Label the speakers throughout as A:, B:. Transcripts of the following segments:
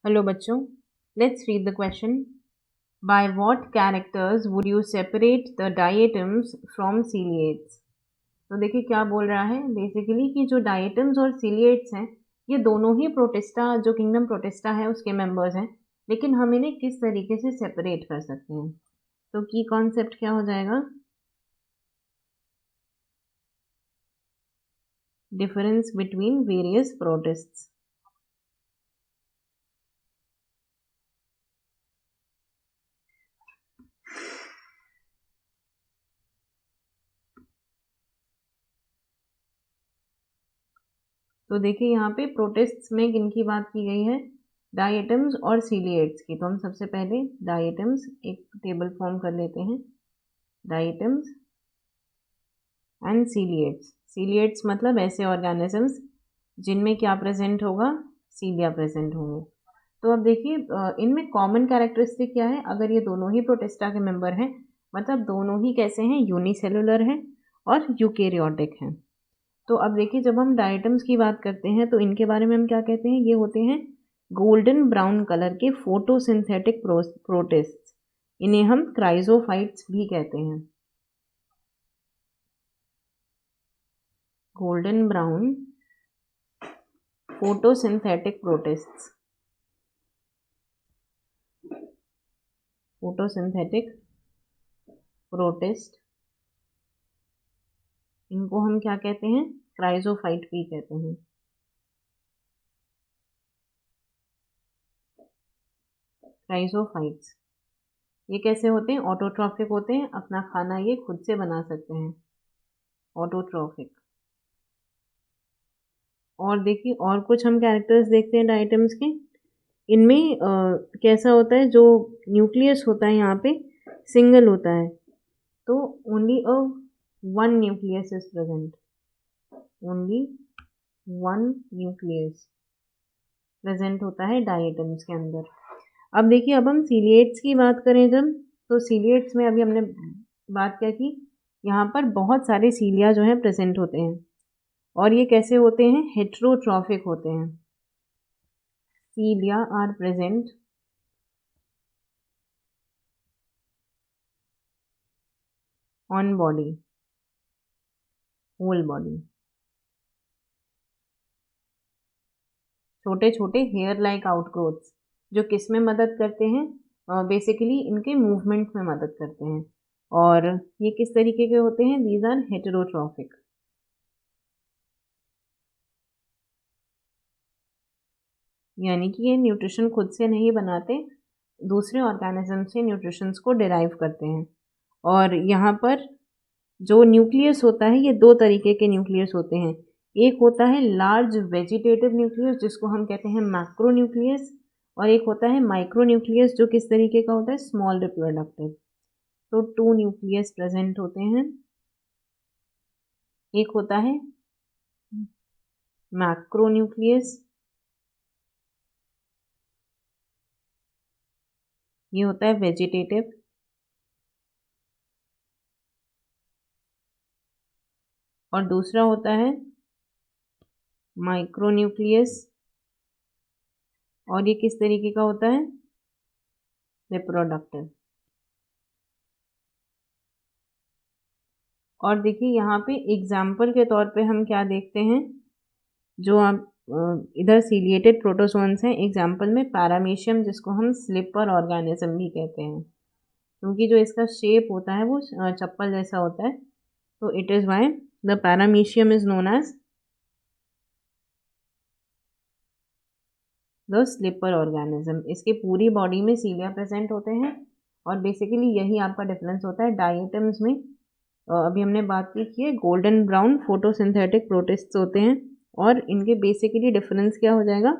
A: Hello बच्चों, let's read the question. By what characters would you separate the diatoms from ciliates? तो देखिए क्या बोल रहा है बेसिकली कि जो डाइएटम्स और सीलिएट्स हैं ये दोनों ही प्रोटिस्टा, जो किंगडम प्रोटिस्टा है उसके मेंबर्स हैं, लेकिन हम इन्हें किस तरीके से सेपरेट कर सकते हैं. तो की कॉन्सेप्ट क्या हो जाएगा? Difference between various प्रोटिस्ट्स. तो देखिए यहाँ पे प्रोटिस्ट्स में किनकी बात की गई है? डाइएटम्स और सीलिएट्स की. तो हम सबसे पहले डाइएटम्स एक टेबल फॉर्म कर लेते हैं. Diatoms and सीलिएट्स. सीलिएट्स मतलब ऐसे ऑर्गेनिजम्स जिनमें क्या प्रेजेंट होगा? सीलिया प्रेजेंट होंगे. तो अब देखिए इनमें कॉमन कैरेक्टरिस्टिक क्या है? अगर ये दोनों ही प्रोटिस्टा के मेंबर हैं मतलब दोनों ही कैसे हैं? यूनिसेलुलर हैं और यूकेरियोटिक हैं. तो अब देखिए जब हम डाइटम्स की बात करते हैं तो इनके बारे में हम क्या कहते हैं? ये होते हैं गोल्डन ब्राउन कलर के फोटोसिंथेटिक प्रोटिस्ट. इन्हें हम क्राइजोफाइट्स भी कहते हैं. Golden brown photosynthetic protist. Photosynthetic protist इनको हम क्या कहते हैं? क्राइजोफाइट भी कहते हैं. क्राइजोफाइट्स ये कैसे होते हैं? ऑटोट्रॉफिक होते हैं. अपना खाना ये खुद से बना सकते हैं. ऑटोट्रॉफिक. और देखिए और कुछ हम कैरेक्टर्स देखते हैं डाइटम्स के. इनमें कैसा होता है? जो न्यूक्लियस होता है यहाँ पे सिंगल होता है. तो only a one nucleus is present. Only one nucleus present होता है डाइटम्स के अंदर. अब देखिए अब हम सीलिएट्स की बात करें जब, तो सीलिएट्स में अभी हमने बात क्या की? यहाँ पर बहुत सारे सीलिया जो हैं प्रेजेंट होते हैं. और ये कैसे होते हैं? हेट्रोट्रॉफिक होते हैं. Cilia are present on body, whole body. छोटे छोटे हेयर लाइक आउटग्रोथ्स जो किस में मदद करते हैं? बेसिकली इनके मूवमेंट में मदद करते हैं. और ये किस तरीके के होते हैं? These are heterotrophic. यानी कि ये न्यूट्रिशन खुद से नहीं बनाते, दूसरे ऑर्गेनिज्म से न्यूट्रिशंस को डिराइव करते हैं. और यहाँ पर जो न्यूक्लियस होता है ये दो तरीके के न्यूक्लियस होते हैं. एक होता है लार्ज वेजिटेटिव न्यूक्लियस जिसको हम कहते हैं मैक्रो न्यूक्लियस, और एक होता है माइक्रो न्यूक्लियस जो किस तरीके का होता है? Small reproductive. तो टू न्यूक्लियस प्रेजेंट होते हैं. एक होता है मैक्रो न्यूक्लियस, ये होता है वेजिटेटिव. और दूसरा होता है माइक्रो न्यूक्लियस, और ये किस तरीके का होता है? रिप्रोडक्टिव. और देखिए यहाँ पे एग्जाम्पल के तौर पे हम क्या देखते हैं? जो आप इधर सीलिएटेड प्रोटोजोन्स हैं. एग्जाम्पल में पैरामीशियम जिसको हम स्लिपर ऑर्गेनिज्म भी कहते हैं क्योंकि जो इसका शेप होता है वो चप्पल जैसा होता है. तो it is why the paramecium is known as the slipper organism. इसके पूरी बॉडी में सीलिया प्रेजेंट होते हैं. और बेसिकली यही आपका डिफरेंस होता है डाइएटम्स में. अभी हमने बात की है गोल्डन ब्राउन फोटोसिंथेटिक प्रोटिस्ट्स होते हैं. और इनके बेसिकली डिफरेंस क्या हो जाएगा?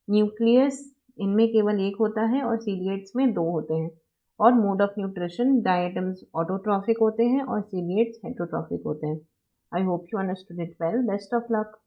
A: न्यूक्लियस इनमें केवल एक होता है और सीलिएट्स में दो होते हैं. और mode of nutrition diatoms autotrophic होते हैं और सीलिएट्स हेटेरोट्रॉफिक होते हैं. I hope you understood it well. Best of luck.